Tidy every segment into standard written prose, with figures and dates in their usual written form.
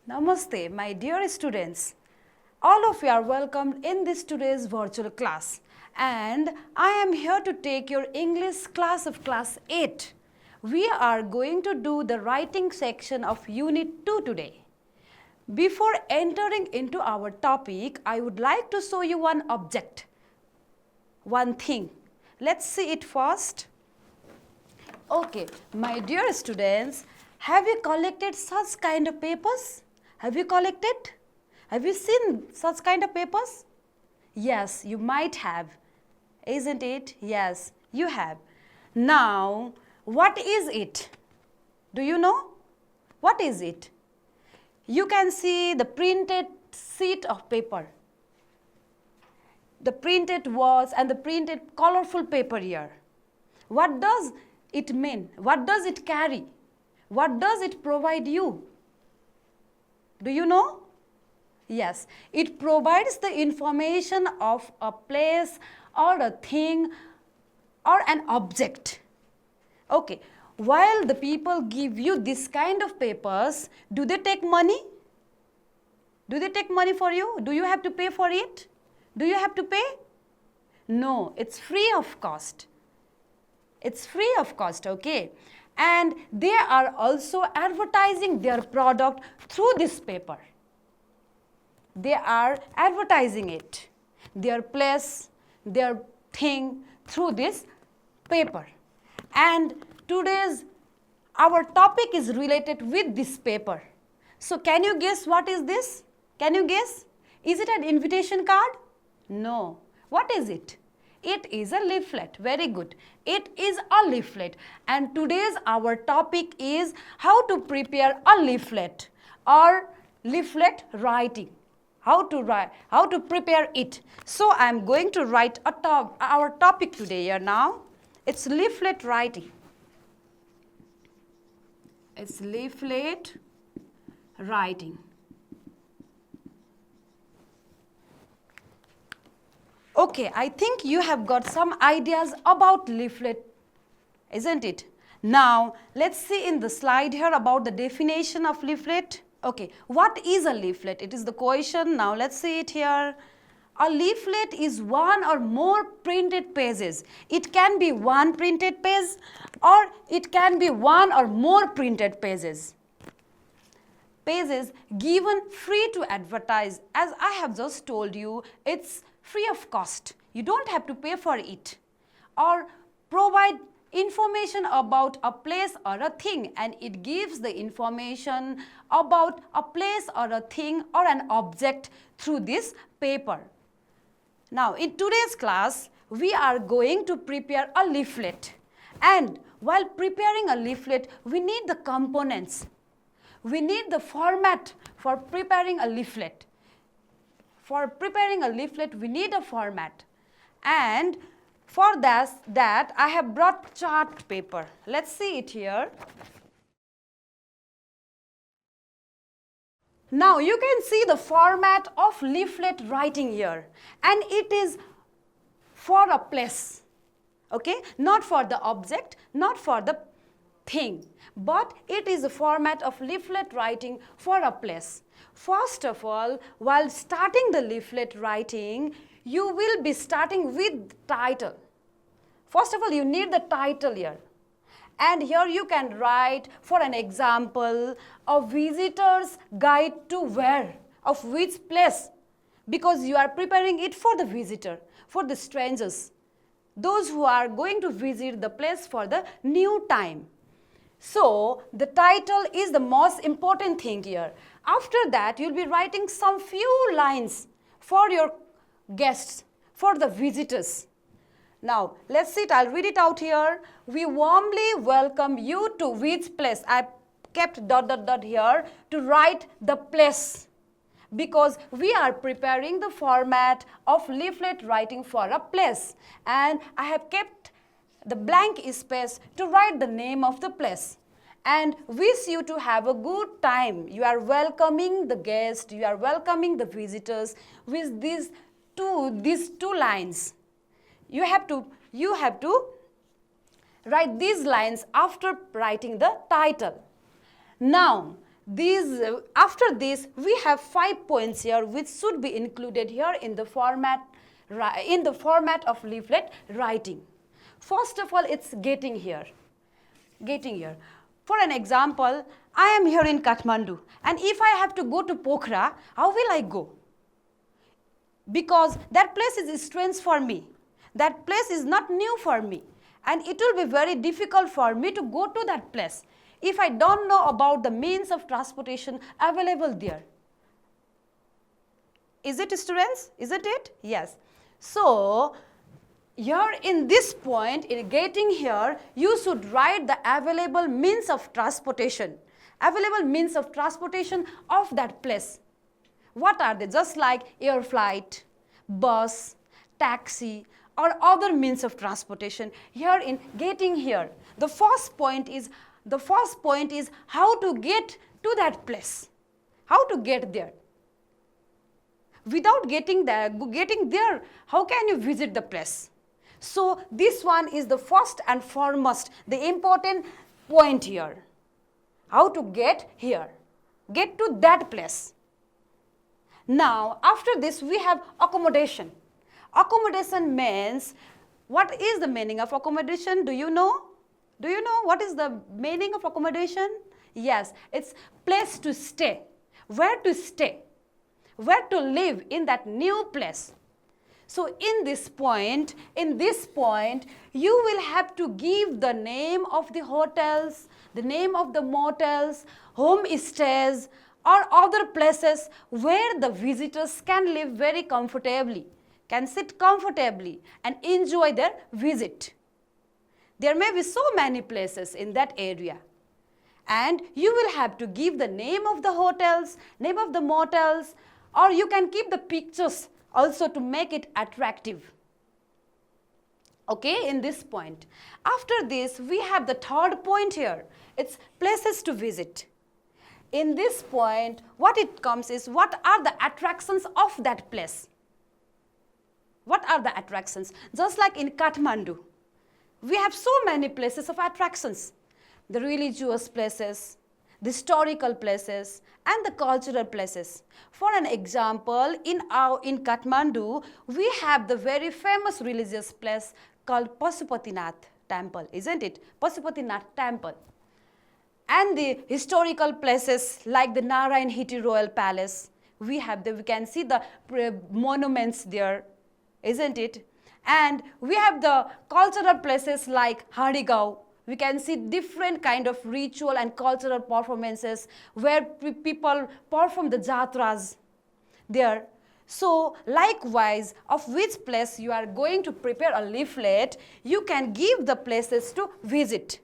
Namaste, my dear students. All of you are welcomed in this today's virtual class. And I am here to take your English class of class 8. We are going to do the writing section of Unit 2 today. Before entering into our topic, I would like to show you one object, one thing. Let's see it first. Okay, my dear students, have you collected such kind of papers? Have you collected? Have you seen such kind of papers? Yes, you might have. Isn't it? Yes, you have. Now, what is it? Do you know? What is it? You can see the printed sheet of paper. The printed words and the printed colorful paper here. What does it mean? What does it carry? What does it provide you? Do you know? Yes, it provides the information of a place or a thing or an object. Okay, while the people give you this kind of papers, do they take money? Do they take money for you? Do you have to pay for it? Do you have to pay? No, it's free of cost. It's free of cost, okay? And they are also advertising their product through this paper. They are advertising it, their place, their thing through this paper. And our topic is related with this paper. So can you guess what is this? Can you guess? Is it an invitation card? No. What is it? It is a leaflet. Very good. It is a leaflet. And today's our topic is how to prepare a leaflet or leaflet writing. How to prepare it. So I am going to write our topic today here now. It's leaflet writing. It's leaflet writing. Okay, I think you have got some ideas about leaflet, isn't it? Now, let's see in the slide here about the definition of leaflet. Okay, what is a leaflet? It is the question. Now, let's see it here. A leaflet is one or more printed pages. It can be one printed page or it can be one or more printed pages. Pages given free to advertise. As I have just told you, it's free of cost. You don't have to pay for it. Or provide information about a place or a thing, and it gives the information about a place or a thing or an object through this paper. Now, in today's class, we are going to prepare a leaflet. And while preparing a leaflet, we need the components. We need the format for preparing a leaflet. For preparing a leaflet, we need a format. And for that, I have brought chart paper. Let's see it here. Now, you can see the format of leaflet writing here. And it is for a place. Okay? Not for the object, not for the thing. But it is a format of leaflet writing for a place. First of all, while starting the leaflet writing, you will be starting with title. First of all, you need the title here. And here you can write, for an example, a visitor's guide to where, of which place, because you are preparing it for the visitor, for the strangers, those who are going to visit the place for the new time. So, the title is the most important thing here. After that, you will be writing some few lines for your guests, for the visitors. Now, let's see it. I'll read it out here. We warmly welcome you to which place. I kept ... here to write the place, because we are preparing the format of leaflet writing for a place. And I have kept the blank space to write the name of the place. And wish you to have a good time. You are welcoming the guest, you are welcoming the visitors with these two lines. You have to write these lines after writing the title. Now, After this, we have 5 points here which should be included here in the format of leaflet writing. First of all, it's getting here. Getting here. For an example, I am here in Kathmandu, and if I have to go to Pokhara, how will I go? Because that place is strange for me. That place is not new for me, and it will be very difficult for me to go to that place if I don't know about the means of transportation available there. Is it, students? Isn't it? Yes. So, here in this point, in getting here, you should write the available means of transportation. Available means of transportation of that place. What are they? Just like air flight, bus, taxi, or other means of transportation. Here in getting here, the first point is how to get to that place. How to get there. Without getting there, how can you visit the place? So this one is the first and foremost, the important point here. How to get here. Get to that place. Now, after this, we have accommodation. Accommodation means, what is the meaning of accommodation? Do you know? Do you know what is the meaning of accommodation? Yes, it's place to stay. Where to stay? Where to live in that new place. So in this point, you will have to give the name of the hotels, the name of the motels, homestays, or other places where the visitors can live very comfortably, can sit comfortably and enjoy their visit. There may be so many places in that area. And you will have to give the name of the hotels, name of the motels, or you can keep the pictures also to make it attractive. Okay, in this point. After this, we have the third point here. It's places to visit. In this point, what it comes is, what are the attractions of that place? What are the attractions? Just like in Kathmandu, we have so many places of attractions. The religious places, the historical places, and the cultural places. For an example, in Kathmandu, we have the very famous religious place called Pasupatinath Temple, isn't it? Pasupatinath Temple. And the historical places like the Narayan Hiti Royal Palace. We can see the monuments there, isn't it? And we have the cultural places like Harigao. We can see different kind of ritual and cultural performances where people perform the jatras there. So likewise, of which place you are going to prepare a leaflet, you can give the places to visit.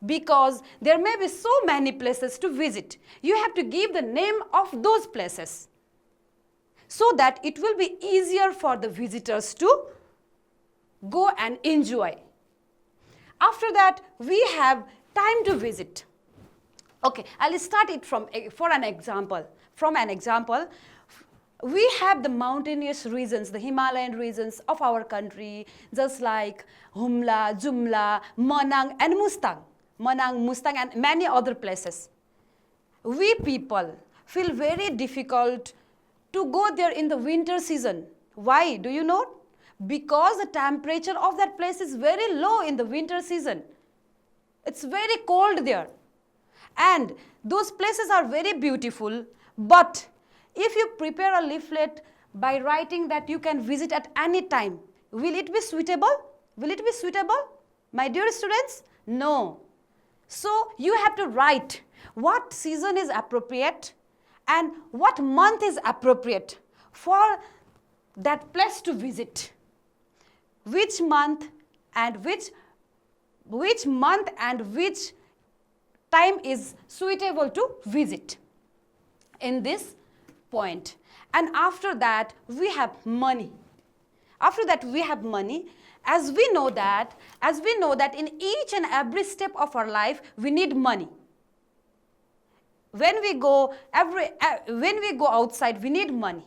Because there may be so many places to visit. You have to give the name of those places so that it will be easier for the visitors to go and enjoy. After that, we have time to visit. Okay, I'll start it from an example. We have the mountainous regions, the Himalayan regions of our country, just like Humla, Jumla, Manang, and Mustang. Manang, Mustang, and many other places. We people feel very difficult to go there in the winter season. Why? Do you know? Because the temperature of that place is very low in the winter season. It's very cold there. And those places are very beautiful. But if you prepare a leaflet by writing that you can visit at any time, will it be suitable? Will it be suitable, my dear students? No. So you have to write what season is appropriate and what month is appropriate for that place to visit. Which month and which time is suitable to visit in this point. And after that, we have money. After that, we have money. As we know that in each and every step of our life, we need money. When we go outside, we need money.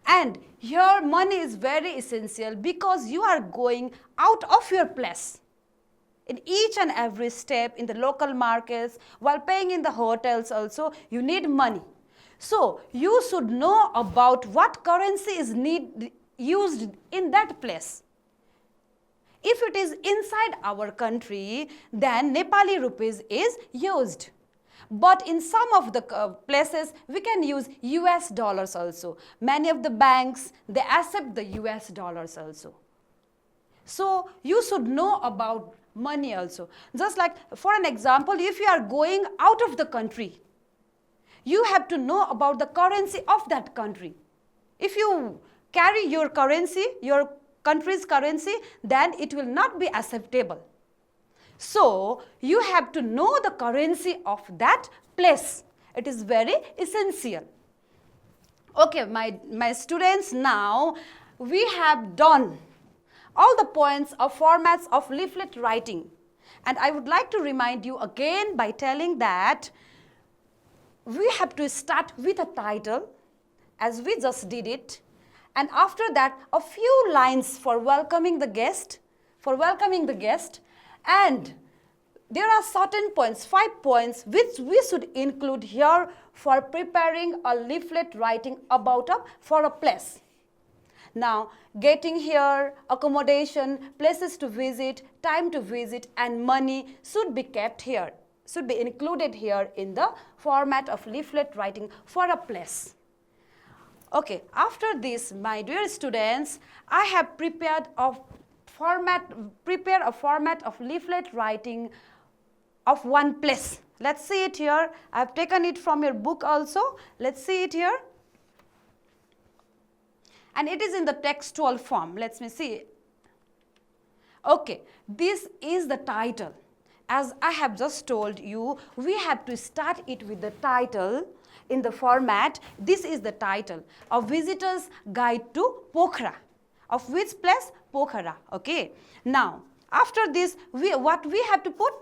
And here money is very essential because you are going out of your place. In each and every step in the local markets, while paying in the hotels also, you need money. So you should know about what currency is used in that place. If it is inside our country, then Nepali rupees is used. But in some of the places, we can use US dollars also. Many of the banks, they accept the US dollars also. So you should know about money also. Just like, for an example, if you are going out of the country, you have to know about the currency of that country. If you carry your currency, your country's currency, then it will not be acceptable. So you have to know the currency of that place. It is very essential. Okay, my students, now we have done all the points of formats of leaflet writing. And I would like to remind you again by telling that we have to start with a title, as we just did it. And after that, a few lines for welcoming the guest, and there are certain points, 5 points, which we should include here for preparing a leaflet writing about for a place. Now, getting here, accommodation, places to visit, time to visit, and money should be kept here, should be included here in the format of leaflet writing for a place. Okay, after this, my dear students, I have prepared a format of leaflet writing of one place. Let's see it here. I have taken it from your book also. Let's see it here. And it is in the textual form. Let me see. Okay, this is the title. As I have just told you, we have to start it with the title in the format. This is the title, A Visitor's Guide to Pokhara. Of which place? Pokhara. Okay. Now, after this, what we have to put?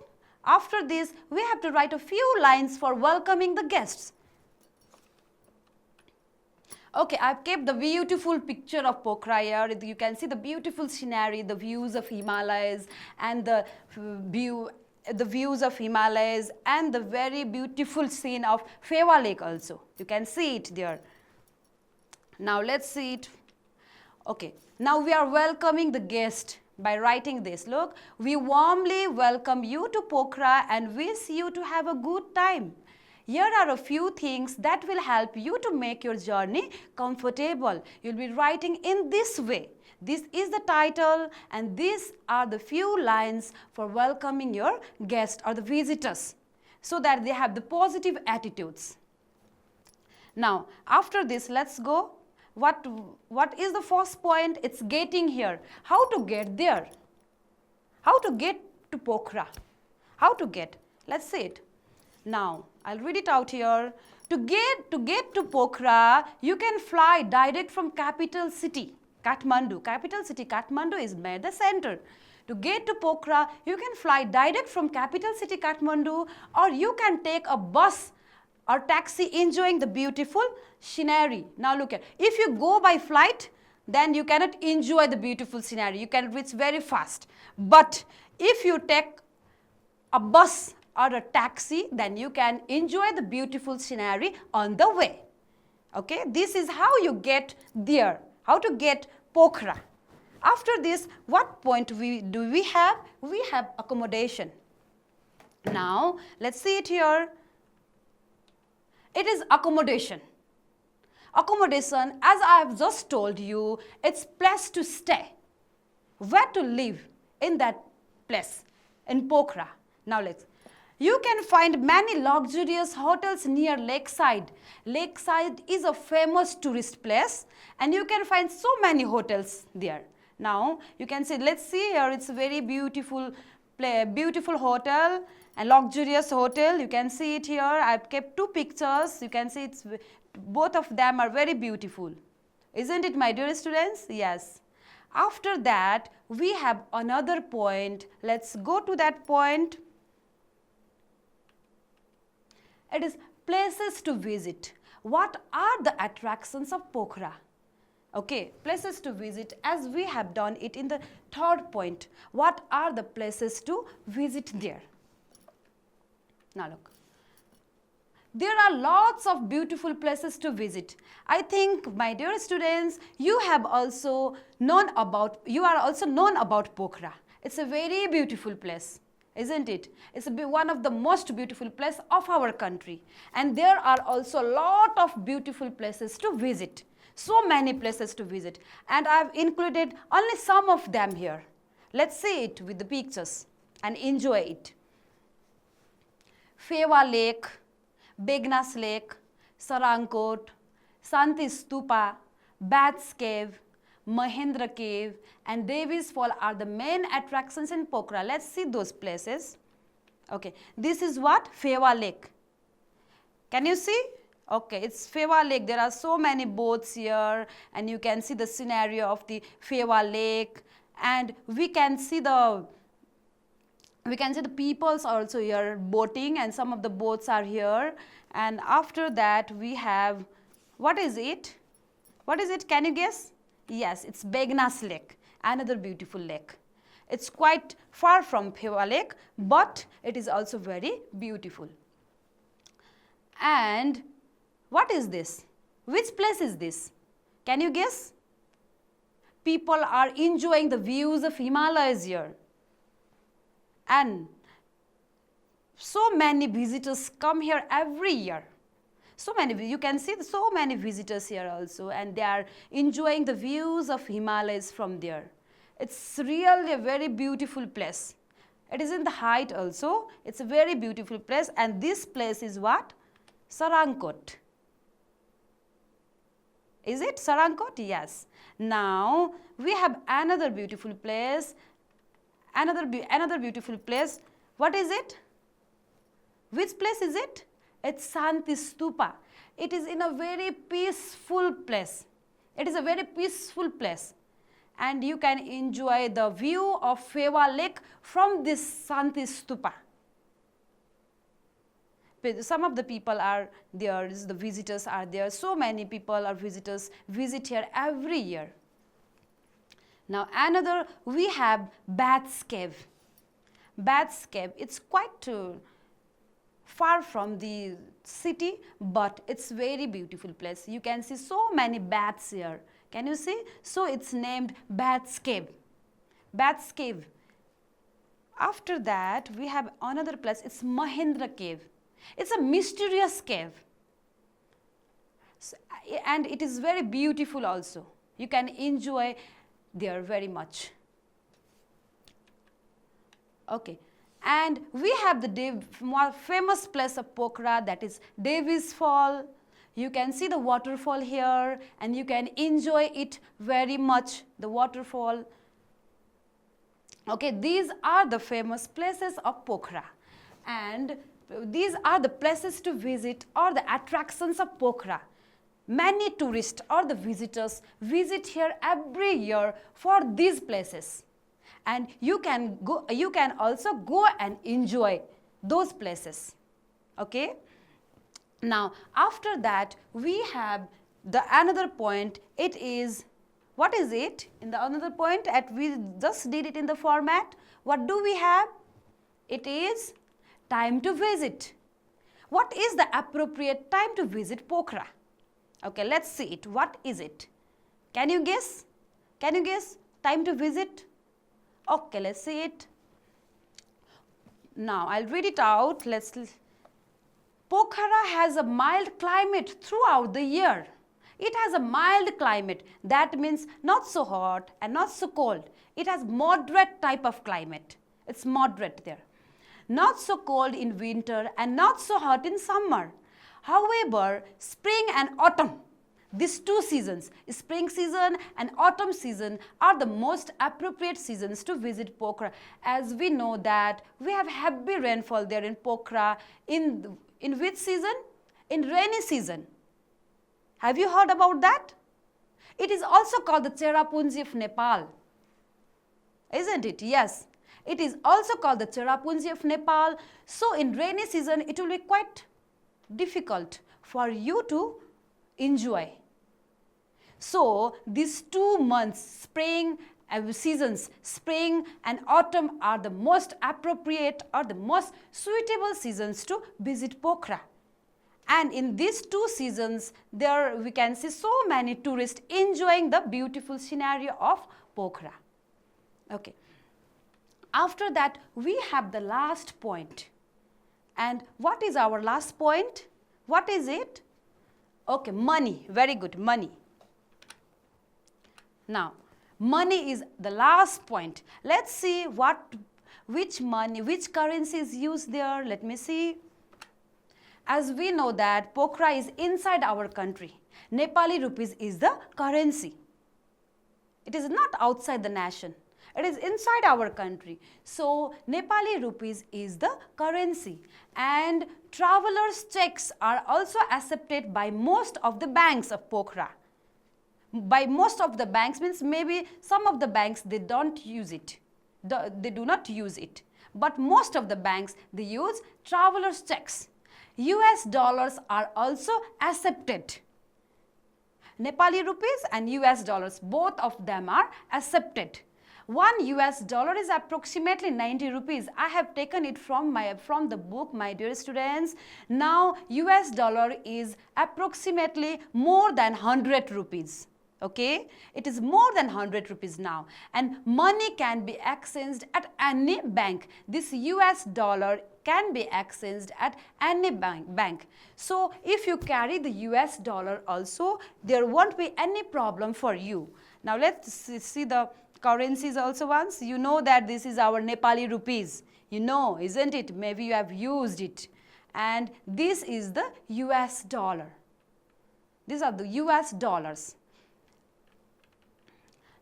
After this, we have to write a few lines for welcoming the guests. Okay, I've kept the beautiful picture of Pokhara here. You can see the beautiful scenery, the views of Himalayas, and the views of Himalayas, and the very beautiful scene of Fewa Lake also. You can see it there. Now let's see it. Okay, now we are welcoming the guest by writing this. Look, we warmly welcome you to Pokhara and wish you to have a good time. Here are a few things that will help you to make your journey comfortable. You'll be writing in this way. This is the title, and these are the few lines for welcoming your guests or the visitors, so that they have the positive attitudes. Now, after this, let's go. What is the first point? It's getting here. How to get there? How to get to Pokhara? How to get? Let's see it. Now, I'll read it out here. To get to Pokhara, you can fly direct from capital city, Kathmandu. Capital city Kathmandu is near the center. To get to Pokhara, you can fly direct from capital city Kathmandu, or you can take a bus or taxi enjoying the beautiful scenery. Now look at, if you go by flight, then you cannot enjoy the beautiful scenery. You can reach very fast. But if you take a bus or a taxi, then you can enjoy the beautiful scenery on the way. Okay, this is how you get there, how to get Pokhara. After this, what point do we have? We have accommodation. Now, let's see it here. It is accommodation. Accommodation, as I have just told you, it's place to stay, where to live in that place, in Pokhara. Now you can find many luxurious hotels near Lakeside. Lakeside is a famous tourist place, and you can find so many hotels there. Now you can see, let's see here, it's a very beautiful hotel, a luxurious hotel. You can see it here. I've kept two pictures. You can see both of them are very beautiful. Isn't it, my dear students? Yes. After that, we have another point. Let's go to that point. It is places to visit. What are the attractions of Pokhara? Okay, places to visit, as we have done it in the third point. What are the places to visit there? Now look. There are lots of beautiful places to visit. I think, my dear students, you are also known about Pokhara. It's a very beautiful place, isn't it? It's one of the most beautiful places of our country. And there are also a lot of beautiful places to visit. So many places to visit. And I've included only some of them here. Let's see it with the pictures and enjoy it. Fewa Lake, Begnas Lake, Sarankot, Santi Stupa, Bats Cave, Mahendra Cave and Davis Fall are the main attractions in Pokhara. Let's see those places. Okay, this is what? Fewa Lake. Can you see? Okay, it's Fewa Lake. There are so many boats here and you can see the scenario of the Fewa Lake and we can see the peoples also here boating and some of the boats are here. And after that we have, what is it? What is it? Can you guess? Yes, it's Begnas Lake, another beautiful lake. It's quite far from Fewa Lake, but it is also very beautiful. And what is this? Which place is this? Can you guess? People are enjoying the views of Himalayas here. And so many visitors come here every year. So many, you can see so many visitors here also and they are enjoying the views of Himalayas from there. It's really a very beautiful place. It is in the height also. It's a very beautiful place and this place is what? Sarankot. Is it Sarankot? Yes. Now we have another beautiful place. Another beautiful place. What is it? Which place is it? It's Santi Stupa. It is in a very peaceful place. It is a very peaceful place. And you can enjoy the view of Fewa Lake from this Santi Stupa. Some of the people are there, the visitors are there. So many people or visitors visit here every year. Now another, we have Bats Cave. Bats Cave, it's quite far from the city, but it's very beautiful place. You can see so many bats here. Can you see? So it's named Bats Cave. Bats Cave. After that, we have another place. It's Mahendra Cave. It's a mysterious cave. So, and it is very beautiful also. You can enjoy there very much. Okay. And we have the more famous place of Pokhara, that is Davis Fall. You can see the waterfall here and you can enjoy it very much, the waterfall. Okay, these are the famous places of Pokhara. And these are the places to visit or the attractions of Pokhara. Many tourists or the visitors visit here every year for these places. And you can also go and enjoy those places. Okay? Now, after that, we have the another point. It is, what is it? In the another point, we just did it in the format. What do we have? It is time to visit. What is the appropriate time to visit Pokhara? Okay, let's see it. What is it? Can you guess? Can you guess? Time to visit? Okay, let's see it. Now, I'll read it out. Pokhara has a mild climate throughout the year. It has a mild climate. That means not so hot and not so cold. It has moderate type of climate. It's moderate there. Not so cold in winter and not so hot in summer. However, spring and autumn, these two seasons, spring season and autumn season, are the most appropriate seasons to visit Pokhara. As we know that we have heavy rainfall there in Pokhara. In which season? In rainy season. Have you heard about that? It is also called the Cherrapunji of Nepal. Isn't it? Yes. It is also called the Cherrapunji of Nepal. So in rainy season, it will be quite difficult for you to enjoy. So these 2 months, spring seasons, spring and autumn, are the most appropriate or the most suitable seasons to visit Pokhara. And in these 2 seasons, there we can see so many tourists enjoying the beautiful scenario of Pokhara. Okay. After that, we have the last point. And what is our last point? What is it? Okay, money. Very good, money. Now, money is the last point. Let's see which currency is used there. Let me see. As we know that Pokhara is inside our country. Nepali rupees is the currency. It is not outside the nation. It is inside our country. So Nepali rupees is the currency. And travelers' checks are also accepted by most of the banks of Pokhara. By most of the banks means maybe some of the banks they don't use it. They do not use it. But most of the banks they use travelers' checks. US dollars are also accepted. Nepali rupees and US dollars, both of them are accepted. 1 US dollar is approximately 90 rupees. I have taken it from the book, my dear students. Now US dollar is approximately more than 100 rupees. Okay, it is more than 100 rupees now, and money can be exchanged at any bank. This US dollar can be exchanged at any bank. So if you carry the US dollar also, there won't be any problem for you. Now let's see the currencies also once. You know that this is our Nepali rupees. You know, isn't it? Maybe you have used it. And this is the US dollar. These are the US dollars.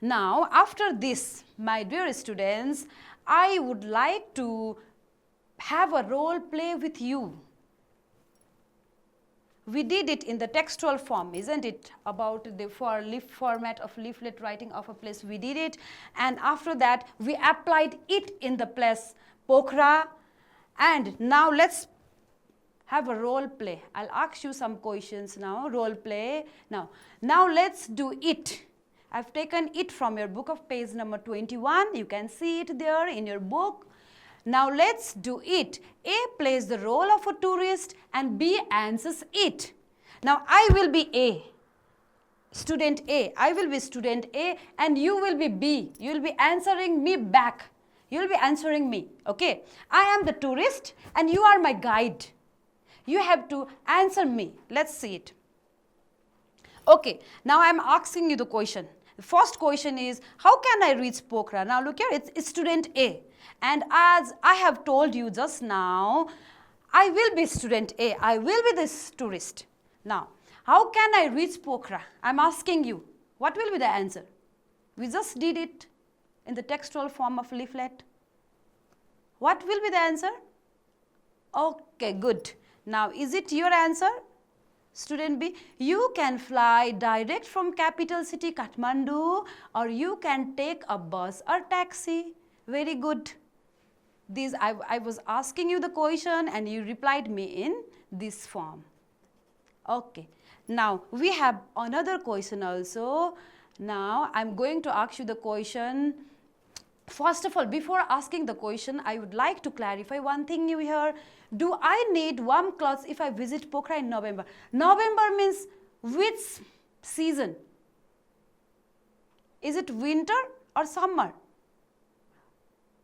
Now, after this, my dear students, I would like to have a role play with you. We did it in the textual form, isn't it? About the format of leaflet writing of a place, we did it. And after that, we applied it in the place Pokhara. And now let's have a role play. I'll ask you some questions now, role play. Now let's do it. I've taken it from your book of page number 21. You can see it there in your book. Now let's do it. A plays the role of a tourist and B answers it. Now I will be A, student A. I will be student A and you will be B. You will be answering me back. You will be answering me. Okay. I am the tourist and you are my guide. You have to answer me. Let's see it. Okay. Now I am asking you the question. The first question is, how can I reach Pokhara? Now look here, it's student A. And as I have told you just now, I will be student A. I will be this tourist. Now, how can I reach Pokhara? I am asking you. What will be the answer? We just did it in the textual form of leaflet. What will be the answer? Okay, good. Now, is it your answer? Student B, you can fly direct from capital city Kathmandu or you can take a bus or taxi. Very good. I was asking you the question and you replied me in this form. Okay. Now, we have another question also. Now, I am going to ask you the question. First of all, before asking the question, I would like to clarify one thing here. Do I need warm clothes if I visit Pokhara in November? November means which season? Is it winter or summer?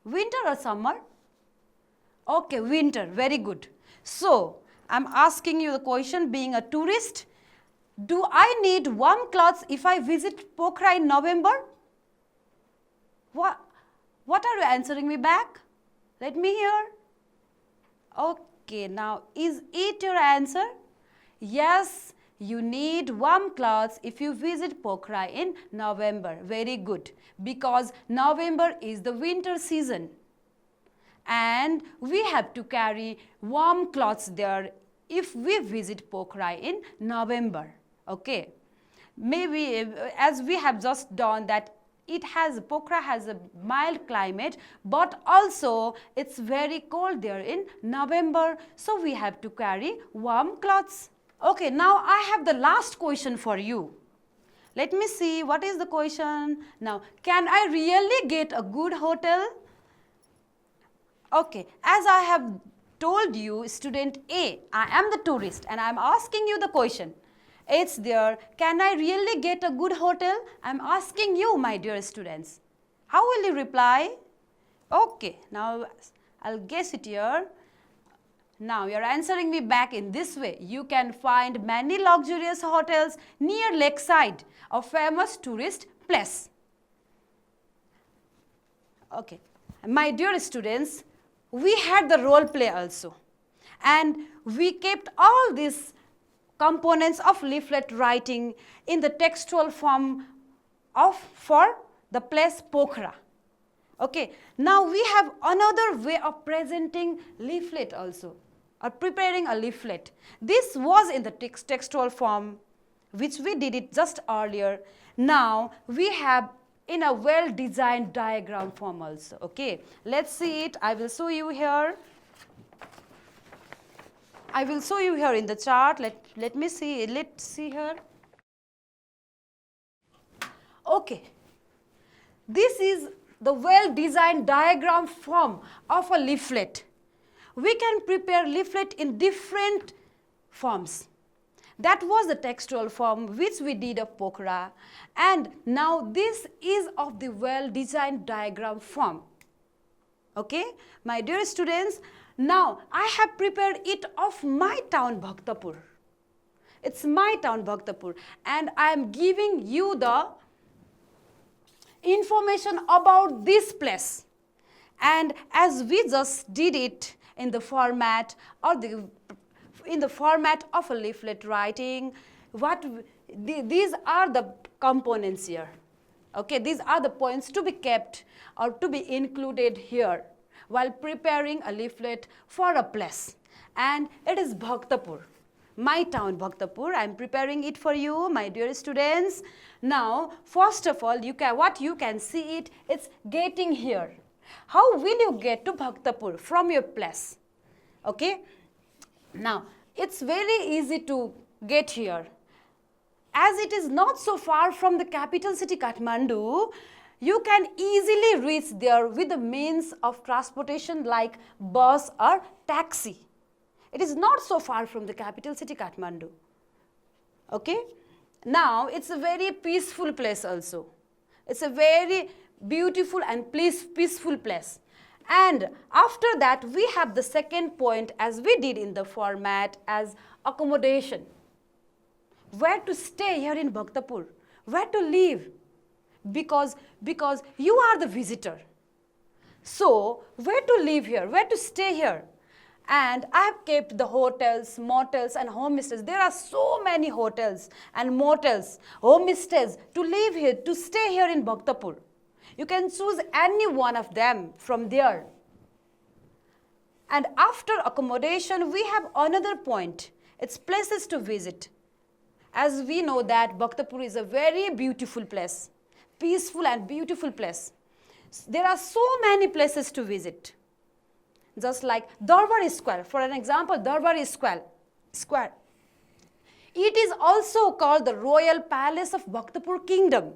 Winter or summer? Okay, winter. Very good. So, I am asking you the question, being a tourist, do I need warm clothes if I visit Pokhara in November? What are you answering me back? Let me hear. Okay, now is it your answer? Yes, you need warm clothes if you visit Pokhara in November. Very good. Because November is the winter season. And we have to carry warm clothes there if we visit Pokhara in November. Okay. Maybe as we have just done that, Pokhara has a mild climate, but also it's very cold there in November. So we have to carry warm clothes. Okay, now I have the last question for you. Let me see what is the question. Now, can I really get a good hotel? Okay, as I have told you, student A, I am the tourist and I am asking you the question. It's there, can I really get a good hotel? I am asking you, my dear students. How will you reply? Okay, now I'll guess it here. Now you are answering me back in this way. You can find many luxurious hotels near lakeside, a famous tourist place. Okay, my dear students, we had the role play also, and we kept all these components of leaflet writing in the textual form for the place Pokhara. Okay, now we have another way of presenting leaflet also, or preparing a leaflet. This was in the textual form, which we did it just earlier. Now we have in a well-designed diagram form also. Okay, let's see it. I will show you here. I will show you here in the chart. Let me see. Let's see here. Okay, this is the well-designed diagram form of a leaflet. We can prepare leaflet in different forms. That was the textual form which we did of Pokhara, and now this is of the well-designed diagram form. Okay, my dear students, now I have prepared it of my town Bhaktapur. It's my town Bhaktapur, and I am giving you the information about this place. And as we just did it in the format or in the format of a leaflet writing, these are the components here. Okay, these are the points to be kept or to be included here while preparing a leaflet for a place. And it is Bhaktapur, my town Bhaktapur. I am preparing it for you, my dear students. Now, first of all, what you can see it's getting here. How will you get to Bhaktapur from your place? Okay, now it's very easy to get here. As it is not so far from the capital city Kathmandu, you can easily reach there with the means of transportation like bus or taxi. It is not so far from the capital city Kathmandu. Okay, now it's a very peaceful place also. It's a very beautiful and peaceful place. And after that, we have the second point, as we did in the format, as accommodation. Where to stay here in Bhaktapur? Where to live? Because you are the visitor. So, where to live here? Where to stay here? And I have kept the hotels, motels and homestays. There are so many hotels and motels, homestays to live here, to stay here in Bhaktapur. You can choose any one of them from there. And after accommodation, we have another point. It's places to visit. As we know that Bhaktapur is a very beautiful place, peaceful and beautiful place. There are so many places to visit. Just like Darbar Square, for an example, Darbar Square. It is also called the Royal Palace of Bhaktapur Kingdom.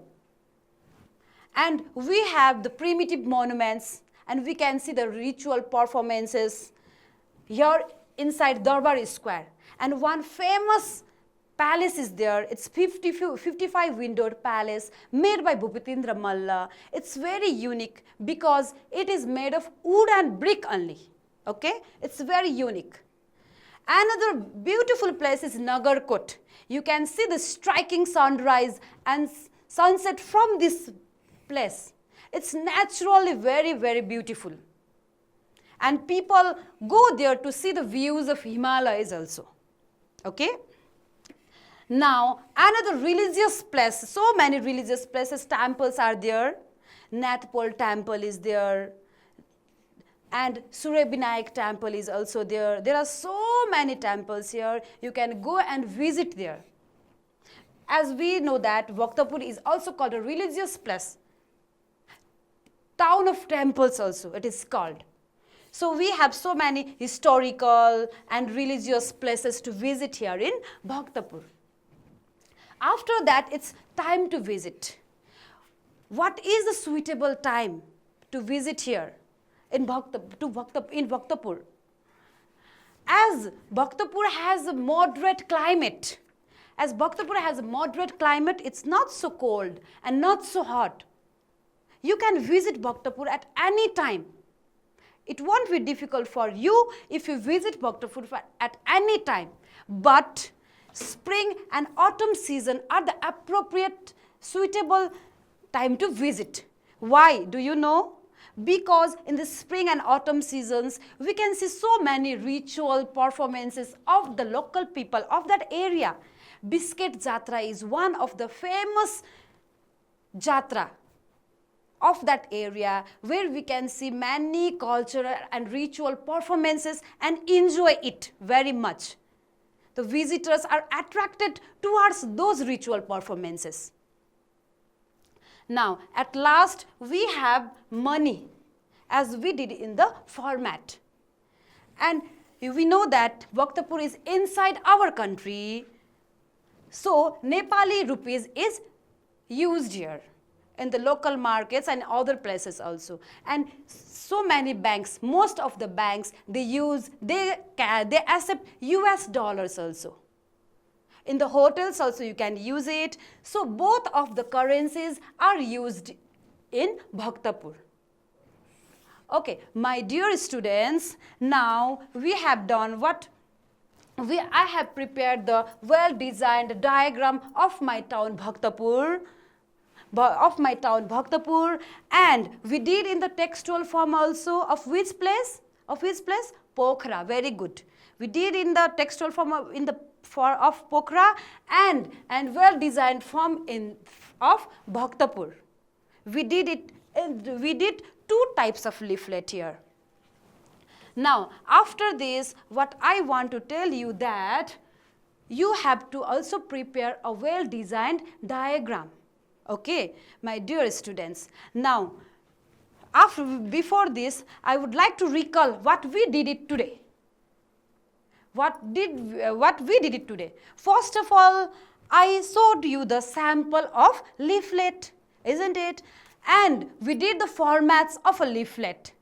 And we have the primitive monuments, and we can see the ritual performances here inside Darbar Square. And one famous palace is there. It's 55 windowed palace made by Bhupitendra Malla. It's very unique because it is made of wood and brick only. Okay, it's very unique. Another beautiful place is Nagarkot. You can see the striking sunrise and sunset from this place. It's naturally very, very beautiful. And people go there to see the views of Himalayas also. Okay? Now, another religious place, so many religious places, temples are there. Nathpal temple is there. And Surabinayak temple is also there. There are so many temples here. You can go and visit there. As we know that Bhaktapur is also called a religious place. Town of temples also, it is called. So we have so many historical and religious places to visit here in Bhaktapur. After that, it's time to visit. What is the suitable time to visit here in Bhaktapur? As Bhaktapur has a moderate climate, it's not so cold and not so hot. You can visit Bhaktapur at any time. It won't be difficult for you if you visit Bhaktapur at any time. But spring and autumn season are the appropriate, suitable time to visit. Why? Do you know? Because in the spring and autumn seasons, we can see so many ritual performances of the local people of that area. Biscuit Jatra is one of the famous Jatra of that area, where we can see many cultural and ritual performances and enjoy it very much. The visitors are attracted towards those ritual performances. Now, at last, we have money, as we did in the format. And we know that Bhaktapur is inside our country, so Nepali rupees is used here in the local markets and other places also. And so many banks, most of the banks, they accept US dollars also. In the hotels also you can use it. So both of the currencies are used in Bhaktapur. Okay, my dear students, now we have done what? I have prepared the well-designed diagram of my town Bhaktapur. And we did in the textual form also of which place? Pokhara. Very good. We did in the textual form of Pokhara and well designed form of Bhaktapur. We did two types of leaflet here. Now after this, what I want to tell you that you have to also prepare a well designed diagram. Okay, my dear students. Now, before this, I would like to recall what we did it today. What we did it today? First of all, I showed you the sample of leaflet, isn't it? And we did the formats of a leaflet.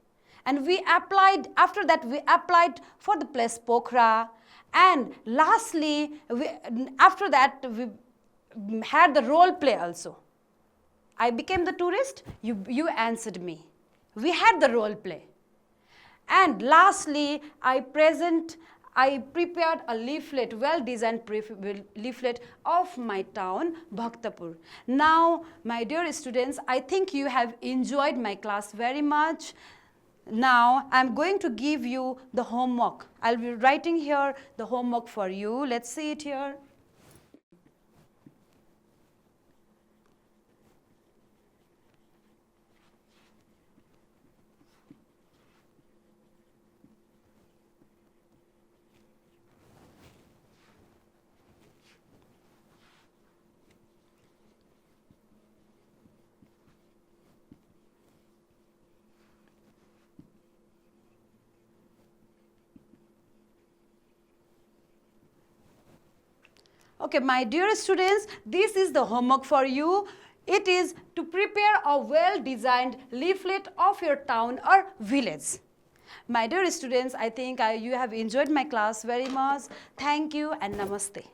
And we applied, after that we applied for the place Pokhara. And lastly, after that we had the role play also. I became the tourist, you answered me. We had the role play. And lastly, I prepared a leaflet, well-designed leaflet of my town, Bhaktapur. Now, my dear students, I think you have enjoyed my class very much. Now, I am going to give you the homework. I will be writing here the homework for you. Let's see it here. Okay, my dear students, this is the homework for you. It is to prepare a well-designed leaflet of your town or village. My dear students, I think you have enjoyed my class very much. Thank you and namaste.